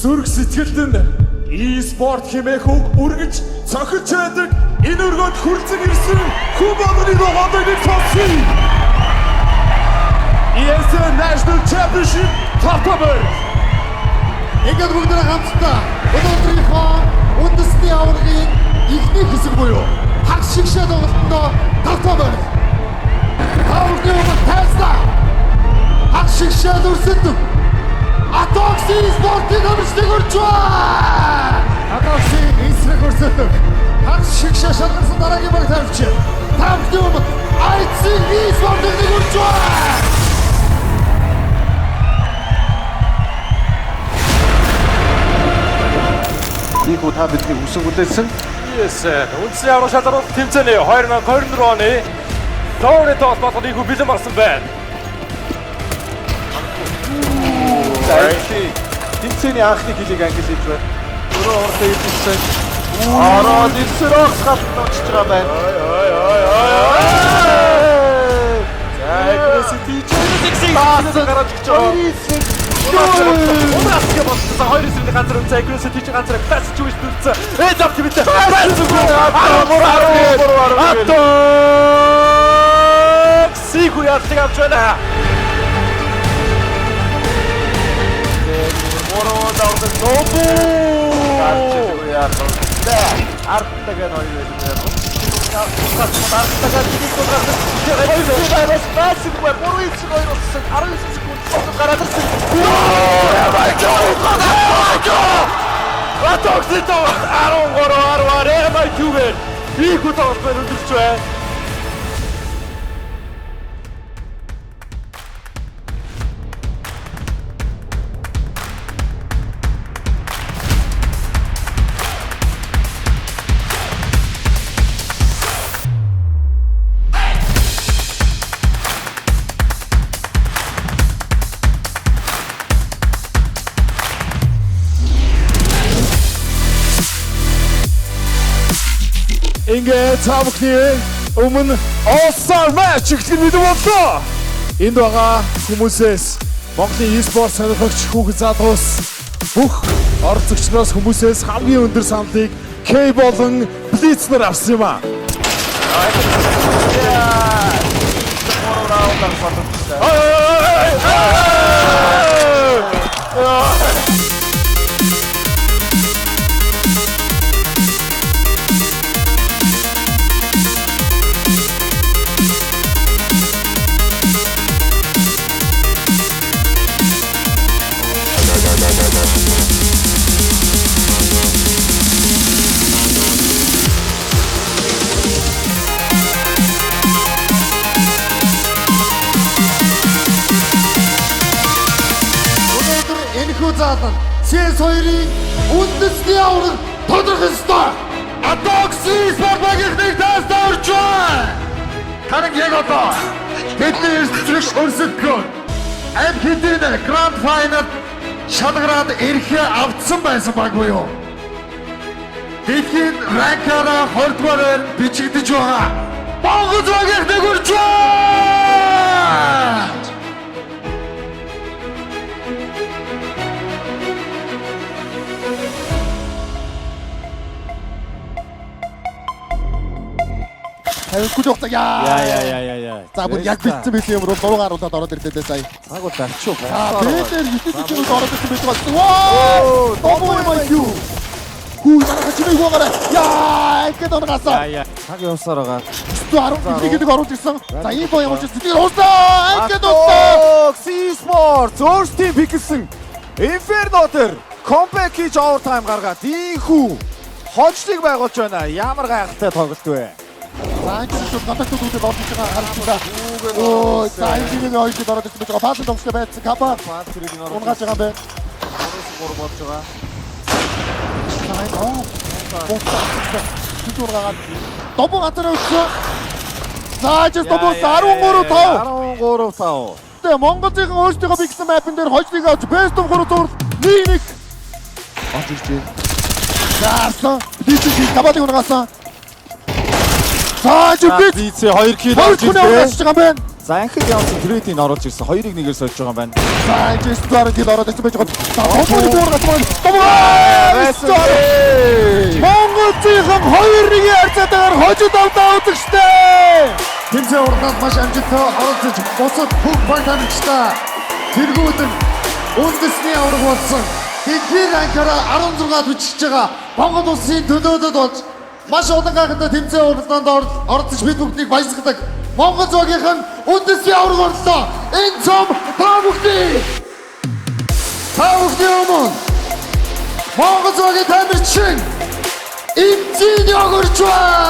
Зүрх сэтгэлд нь e-sport хэмээх үг үргэж цохиж байдаг энэ өргөнд хүрцэн ирсэн хүн болгоны ногоодыг сонсъё. ESL National Championship October. Ингээд бүгд хамтдаа өнөөдрийнхөө үндэсний аваргын ихний хэсэг буюу хаг шигшээ тоглолтонд October. Аваргын тайлсна. Хаг шигшээ дүрсэлдэг. Атокси спортын амжилтыг хүрч байна. Атокси эсрэг хүрсэлдэг. Хаг шигшээ шалгасан дараагийн баг тавьж. Тамхтын айцын спортыг хүрч байна. Ийхүү та бидний үсэн хүлээсэн Үндэсний аврах шалралт тэмцээний 2024 оны Товны тоос батлыг ийхүү бэлэн болсон байна. тэмцээний анхны хилийг ангилж байна. Өрөө ортой ирсэн. Ороод ирсэн огсгал очиж байгаа байна. За агрессив чиг гараад ирж байгаа. Унаасга болсон. Хоёр эсрэг ганцаар үнцээ агрессив тийч ганцаар пасч үүс дүрцээ. Эзав тэмээ. Сигу яалтыг авч байна. Ороод нобу. Артагаа ноёо юм. Артагаа тийг гоо спасибо боруйц гойрос 19 секунд гараад ирсэн. Атоксито 13 арай түгээр их утас өндөрлж байна. Ингээд цаавхны өмнө All-Star match эхлэх мэт боллоо. Энд байгаа хүмүүсээс Монголын e-sport сонирхогч хүүхэд залуус бүх оролцогчноос хүмүүсээс хамгийн өндөр саналыг K болон Blitz нар авсан юм аа. Заалан CS2-ийн үндэсний аварга тодорхой ёстой. Атокси спорт багийн таас орж байна. Харин яг одоо тэдний эсрэг өрсөлдгөө амь хэдийн гранд файнал шалгараад ирэхээ авцсан байсан баг буюу. Дэлхийн ранкаараа 20 дугаараар бичигдэж байгаа. Монгол багийн хүрч байна. Хайргүй жоохта яа. За бүр яг битсэн байли юм руу дуруугаар удаад ороод ирлээ сая. Цаг уу дарчуу. Бэлэр 9 секунд ороод ирсэн байж байгаа. Вау! Double MQ. Хүү манай чимээ гоогараа. Яа, ингээд оргасан. Цаг явсаар байгаа. 10 гэдэг оруулж ирсэн. За ийм боо ямар ч сэтгэл уусаа. Ингээд уусаа. C-Sport өөрсдийн бигсэн Inferno дээр comeback хийж overtime гаргаад ийхүү хожлыг байгуулж байна. Ямар гайхалтай тоглолт вэ? Заачид гадагтууд үүдээ орж байгаа харагдана. Оо, заачид ойж ороод ирсэн байж байгаа. Паалын тоглолт байсан. Капа унгааж байгаа юм байна. Гур болж байгаа. Добо гатараа өчөө. Заачид добо 13-5. Тэгээ Монголын өөрсдийнхөө бигсэн мапн дээр хожлыг авч best of 3 зур 1-1 орж иржээ. Заасан. Дийчиг кабалыг унгаасан. Заачид Blitz 2 кил орж иржээ. За анхны явсан трэдийн оролж ирсэн 2-1-ээр сольж байгаа юм байна. За Эстуард хэд ороод ирсэн байж байгаа. Томооны дуургаж байна. Монголынхан 2-1-ийн харьцаатайгаар хожид алдаа үзэгчтэй. Тэмцээн уралдаанд маш амжилттай оролцож бусад бүх баг тамирчтай тэргүүдэн үндэсний авраг болсон. Дэлхийн ранкаараа 16-д хүчиж байгаа Монгол улсын төлөөлөлд болж маш олон гайхалтай тэмцээн уралдаанд оролцож бид бүгдийг баясгадаг. Монгол зоогийн үндэсний авраг орлоо. Энэ цом та бүхний өмнө Монгол зоогийн тамирчин Имзин Йогурч байна.